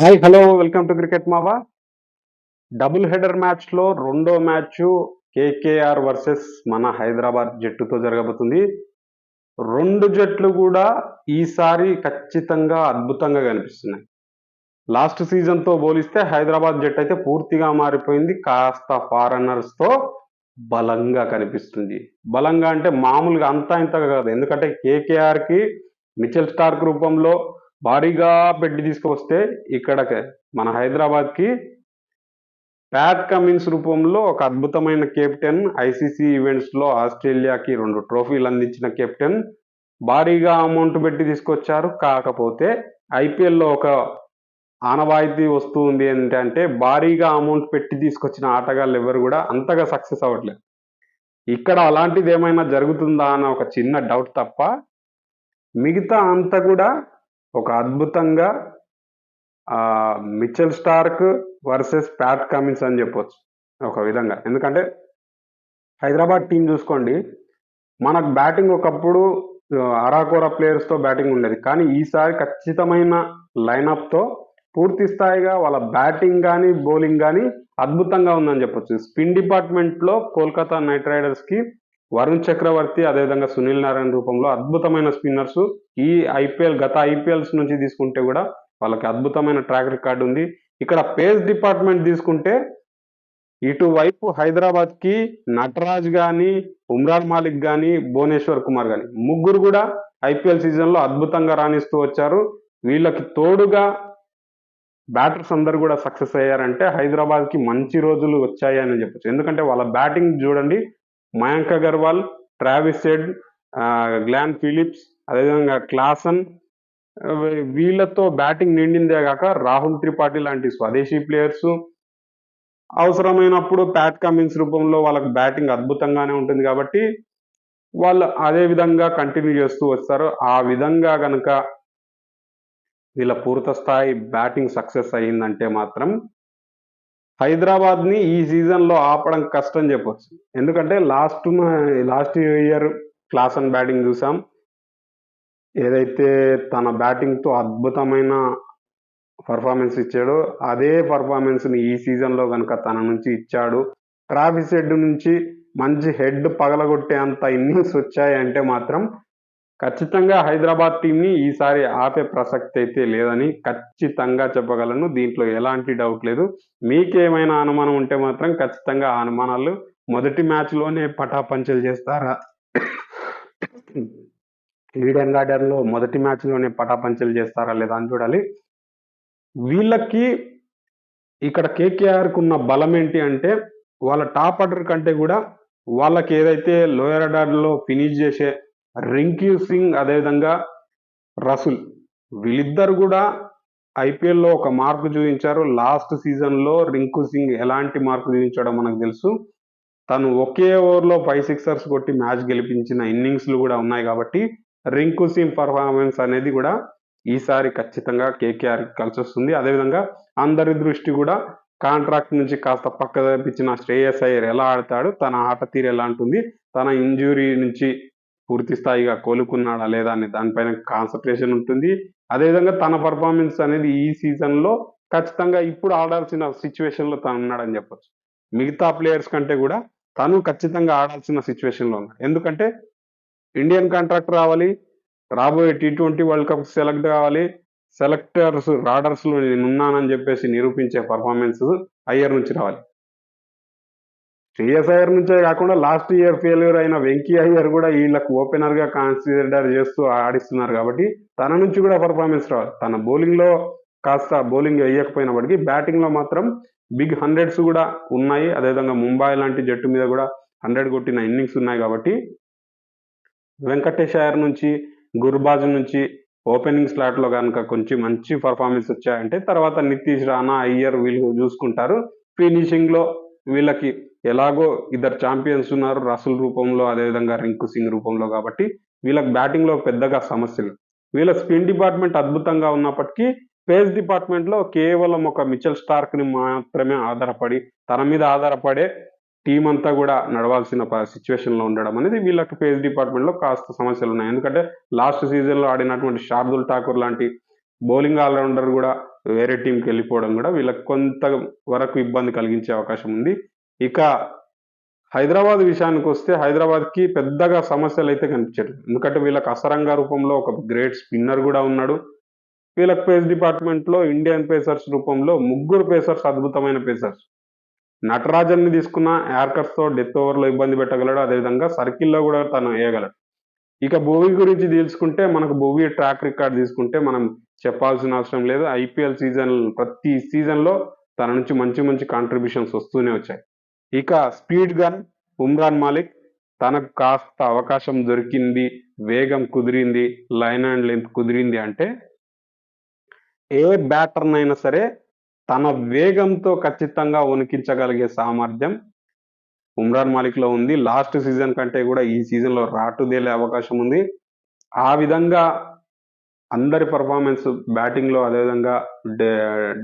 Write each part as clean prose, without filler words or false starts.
Hi hello welcome to cricket మావా. Double header మ్యాచ్లో రెండో మ్యాచ్ కేకేఆర్ వర్సెస్ మన హైదరాబాద్ జట్టుతో జరగబోతుంది. రెండు జట్లు కూడా ఈసారి ఖచ్చితంగా అద్భుతంగా కనిపిస్తున్నాయి. లాస్ట్ సీజన్తో పోలిస్తే హైదరాబాద్ జట్టు అయితే పూర్తిగా మారిపోయింది. కాస్త ఫారెనర్స్తో బలంగా కనిపిస్తుంది. బలంగా అంటే మామూలుగా అంతా ఇంతగా కాదు. ఎందుకంటే కేకేఆర్కి మిచెల్ స్టార్క్ రూపంలో భారీగా పెట్టి తీసుకొస్తే ఇక్కడ మన హైదరాబాద్కి ప్యాట్ కమిన్స్ రూపంలో ఒక అద్భుతమైన కెప్టెన్, ఐసీసీ ఈవెంట్స్లో ఆస్ట్రేలియాకి 2 ట్రోఫీలు అందించిన కెప్టెన్ భారీగా అమౌంట్ పెట్టి తీసుకొచ్చారు. కాకపోతే ఐపీఎల్లో ఒక ఆనవాయితీ వస్తుంది ఏంటంటే భారీగా అమౌంట్ పెట్టి తీసుకొచ్చిన ఆటగాళ్ళు ఎవరు కూడా అంతగా సక్సెస్ అవ్వట్లేదు. ఇక్కడ అలాంటిది ఏమైనా జరుగుతుందా అన్న ఒక చిన్న డౌట్ తప్ప మిగతా అంతా కూడా ఒక అద్భుతంగా Mitchell Starc versus Pat Cummins అని చెప్పొచ్చు ఒక విధంగా. ఎందుకంటే హైదరాబాద్ టీం చూసుకోండి, మనకు బ్యాటింగ్ ఒకప్పుడు అరాకొర ప్లేయర్స్తో బ్యాటింగ్ ఉండేది. కానీ ఈసారి ఖచ్చితమైన లైనప్తో పూర్తి స్థాయిగా వాళ్ళ బ్యాటింగ్ కానీ బౌలింగ్ కానీ అద్భుతంగా ఉందని చెప్పొచ్చు. స్పిన్ డిపార్ట్మెంట్లో కోల్కతా నైట్ రైడర్స్కి వరుణ్ చక్రవర్తి, అదేవిధంగా సునీల్ నారాయణ రూపంలో అద్భుతమైన స్పిన్నర్స్ ఈ గత ఐపీఎల్స్ నుంచి తీసుకుంటే కూడా వాళ్ళకి అద్భుతమైన ట్రాక్ రికార్డు ఉంది. ఇక్కడ పేస్ డిపార్ట్మెంట్ తీసుకుంటే ఇటువైపు హైదరాబాద్కి నటరాజ్ కానీ, ఉమ్రాన్ మాలిక్ కానీ, భువనేశ్వర్ కుమార్ కానీ ముగ్గురు కూడా ఐపీఎల్ సీజన్లో అద్భుతంగా రాణిస్తూ వచ్చారు. వీళ్ళకి తోడుగా బ్యాటర్స్ అందరు కూడా సక్సెస్ అయ్యారంటే హైదరాబాద్కి మంచి రోజులు వచ్చాయి అని చెప్పచ్చు. ఎందుకంటే వాళ్ళ బ్యాటింగ్ చూడండి, Mayank Agarwal, Travis Head, Glenn Phillips, అదేవిధంగా క్లాసన్, వీళ్ళతో బ్యాటింగ్ నిండిందే కాక రాహుల్ త్రిపాఠి లాంటి స్వదేశీ ప్లేయర్స్, అవసరమైనప్పుడు ప్యాట్ కమిన్స్ రూపంలో వాళ్ళకి బ్యాటింగ్ అద్భుతంగానే ఉంటుంది. కాబట్టి వాళ్ళు అదే విధంగా కంటిన్యూ చేస్తూ వస్తారు. ఆ విధంగా కనుక వీళ్ళ పూర్తి స్థాయి బ్యాటింగ్ సక్సెస్ అయ్యిందంటే మాత్రం హైదరాబాద్ని ఈ సీజన్లో ఆపడం కష్టం చెప్పొచ్చు. ఎందుకంటే లాస్ట్ ఇయర్ క్లాసన్ బ్యాటింగ్ చూసాం. ఏదైతే తన బ్యాటింగ్తో అద్భుతమైన పర్ఫార్మెన్స్ ఇచ్చాడో అదే పర్ఫార్మెన్స్ని ఈ సీజన్లో కనుక తన నుంచి ఇచ్చాడు. ట్రావిస్ హెడ్ నుంచి మంచి హెడ్ పగలగొట్టే అంత ఇన్నింగ్స్ వచ్చాయంటే మాత్రం ఖచ్చితంగా హైదరాబాద్ టీంని ఈసారి ఆపే ప్రసక్తి అయితే లేదని ఖచ్చితంగా చెప్పగలను. దీంట్లో ఎలాంటి డౌట్ లేదు. మీకేమైనా అనుమానం ఉంటే మాత్రం ఖచ్చితంగా ఆ అనుమానాలు మొదటి మ్యాచ్లోనే పటాపంచలు చేస్తారా, ఈడెన్ గార్డెన్లో మొదటి మ్యాచ్లోనే పటాపంచలు చేస్తారా లేదా అని చూడాలి. వీళ్ళకి ఇక్కడ కేకేఆర్కు ఉన్న బలం ఏంటి అంటే వాళ్ళ టాప్ ఆర్డర్ కంటే కూడా వాళ్ళకి ఏదైతే లోయర్ ఆర్డర్లో ఫినిష్ చేసే రింకీ సింగ్, అదేవిధంగా రసూల్, వీళ్ళిద్దరు కూడా ఐపీఎల్లో ఒక మార్కు చూపించారు. లాస్ట్ సీజన్లో రింకు సింగ్ ఎలాంటి మార్కు చూపించాడో మనకు తెలుసు. తను ఒకే ఓవర్లో 5 సిక్సర్స్ కొట్టి మ్యాచ్ గెలిపించిన ఇన్నింగ్స్లు కూడా ఉన్నాయి. కాబట్టి రింకు సింగ్ పర్ఫార్మెన్స్ అనేది కూడా ఈసారి ఖచ్చితంగా కేకేఆర్కి కలిసి వస్తుంది. అదేవిధంగా అందరి దృష్టి కూడా కాంట్రాక్ట్ నుంచి కాస్త పక్క తప్పించిన శ్రేయస్ అయ్యర్ ఎలా ఆడతాడు, తన ఆట తీరు ఎలా ఉంటుంది, తన ఇంజురీ నుంచి పూర్తి స్థాయిగా కోలుకున్నాడా లేదా అనే దానిపైన కాన్సన్ట్రేషన్ ఉంటుంది. అదేవిధంగా తన పర్ఫార్మెన్స్ అనేది ఈ సీజన్లో ఖచ్చితంగా ఇప్పుడు ఆడాల్సిన సిచ్యువేషన్లో తను ఉన్నాడని చెప్పొచ్చు. మిగతా ప్లేయర్స్ కంటే కూడా తను ఖచ్చితంగా ఆడాల్సిన సిచ్యువేషన్లో ఉన్నాడు. ఎందుకంటే ఇండియన్ కాంట్రాక్ట్ రావాలి, రాబోయే T20 వరల్డ్ కప్ సెలెక్ట్ కావాలి, సెలెక్టర్స్ రాడర్స్లో నేను ఉన్నానని చెప్పేసి నిరూపించే పర్ఫార్మెన్స్ అయ్యర్ నుంచి రావాలి. శ్రేయస్ అయ్యర్ నుంచే కాకుండా లాస్ట్ ఇయర్ ఫెయిల్యూర్ అయిన వెంకీ అయ్యర్ కూడా వీళ్ళకు ఓపెనర్గా కన్సిడర్ చేస్తూ ఆడిస్తున్నారు. కాబట్టి తన నుంచి కూడా పర్ఫార్మెన్స్ రావాలి. తన బౌలింగ్లో కాస్త బౌలింగ్ వేయకపోయినప్పటికీ బ్యాటింగ్లో మాత్రం బిగ్ 100s కూడా ఉన్నాయి. అదేవిధంగా ముంబై లాంటి జట్టు మీద కూడా 100 కొట్టిన ఇన్నింగ్స్ ఉన్నాయి. కాబట్టి వెంకటేష్ అయ్యర్ నుంచి, గుర్బాజ్ నుంచి ఓపెనింగ్ స్లాట్లో కనుక కొంచెం మంచి పర్ఫార్మెన్స్ వచ్చాయంటే తర్వాత నితీష్ రాణా, అయ్యర్ వీళ్ళు చూసుకుంటారు. ఫినిషింగ్లో వీళ్ళకి ఎలాగో ఇద్దరు ఛాంపియన్స్ ఉన్నారు, రసూల్ రూపంలో, అదేవిధంగా రింకు సింగ్ రూపంలో. కాబట్టి వీళ్ళకి బ్యాటింగ్లో పెద్దగా సమస్యలు. వీళ్ళ స్పిన్ డిపార్ట్మెంట్ అద్భుతంగా ఉన్నప్పటికీ పేస్ డిపార్ట్మెంట్లో కేవలం ఒక మిచెల్ స్టార్క్ని మాత్రమే ఆధారపడి, తన మీద ఆధారపడే టీం అంతా కూడా నడవాల్సిన సిచ్యువేషన్లో ఉండడం అనేది వీళ్ళకి పేస్ డిపార్ట్మెంట్లో కాస్త సమస్యలు ఉన్నాయి. ఎందుకంటే లాస్ట్ సీజన్లో ఆడినటువంటి శార్దుల్ ఠాకూర్ లాంటి బౌలింగ్ ఆల్రౌండర్ కూడా వేరే టీంకి వెళ్ళిపోవడం కూడా వీళ్ళకి కొంత వరకు ఇబ్బంది కలిగించే అవకాశం ఉంది. ఇక హైదరాబాద్ విషయానికి వస్తే హైదరాబాద్కి పెద్దగా సమస్యలు అయితే కనిపించట్లేదు. ఎందుకంటే వీళ్ళకి అసరంగా రూపంలో ఒక గ్రేట్ స్పిన్నర్ కూడా ఉన్నాడు. వీళ్ళకి పేస్ డిపార్ట్మెంట్లో ఇండియన్ పేసర్స్ రూపంలో 3 పేసర్స్ అద్భుతమైన పేసర్స్. నటరాజన్ని తీసుకున్న యార్కర్స్తో డెత్ ఓవర్లో ఇబ్బంది పెట్టగలడు. అదేవిధంగా సర్కిల్లో కూడా తను వేయగలడు. ఇక భువీ గురించి తీసుకుంటే మనకు భువీ ట్రాక్ రికార్డ్ తీసుకుంటే మనం చెప్పాల్సిన అవసరం లేదు. ఐపీఎల్ ప్రతి సీజన్లో తన నుంచి మంచి మంచి కాంట్రిబ్యూషన్స్ వస్తూనే వచ్చాయి. ఇక స్పీడ్ గన్ ఉమ్రాన్ మాలిక్, తనకు కాస్త అవకాశం దొరికింది, వేగం కుదిరింది, లైన్ అండ్ లెంత్ కుదిరింది అంటే ఏ బ్యాటర్నైనా సరే తన వేగంతో ఖచ్చితంగా వణికించగలిగే సామర్థ్యం ఉమ్రాన్ మాలిక్లో ఉంది. లాస్ట్ సీజన్ కంటే కూడా ఈ సీజన్లో రాటుదేలే అవకాశం ఉంది. ఆ విధంగా అందరి పర్ఫార్మెన్స్ బ్యాటింగ్లో, అదేవిధంగా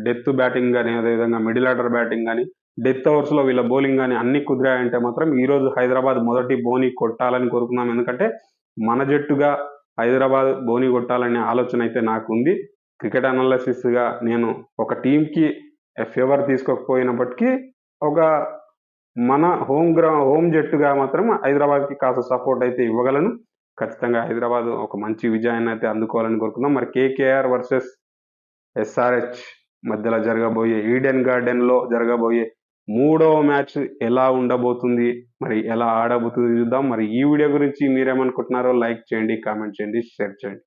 డెత్ బ్యాటింగ్ కానీ, అదేవిధంగా మిడిల్ ఆర్డర్ బ్యాటింగ్ కానీ, డెత్ ఓవర్స్లో వీళ్ళ బౌలింగ్ కానీ అన్ని కుదిరాయంటే మాత్రం ఈరోజు హైదరాబాద్ మొదటి బోని కొట్టాలని కోరుకున్నాం. ఎందుకంటే మన జట్టుగా హైదరాబాద్ బోని కొట్టాలనే ఆలోచన అయితే నాకు ఉంది. క్రికెట్ అనాలిసిస్గా నేను ఒక టీంకి ఫేవర్ తీసుకోకపోయినప్పటికీ ఒక మన హోమ్ జట్టుగా మాత్రం హైదరాబాద్కి కాస్త సపోర్ట్ అయితే ఇవ్వగలను. ఖచ్చితంగా హైదరాబాద్ ఒక మంచి విజయాన్ని అయితే అందుకోవాలని కోరుకుందాం. మరి కేకేఆర్ వర్సెస్ ఎస్ఆర్హెచ్ మధ్యలో జరగబోయే ఈడెన్ గార్డెన్లో జరగబోయే 3వ మ్యాచ్ ఎలా ఉండబోతుంది, మరి ఎలా ఆడబోతుంది చూద్దాం. మరి ఈ వీడియో గురించి మీరేమనుకుంటున్నారో లైక్ చేయండి, కామెంట్ చేయండి, షేర్ చేయండి.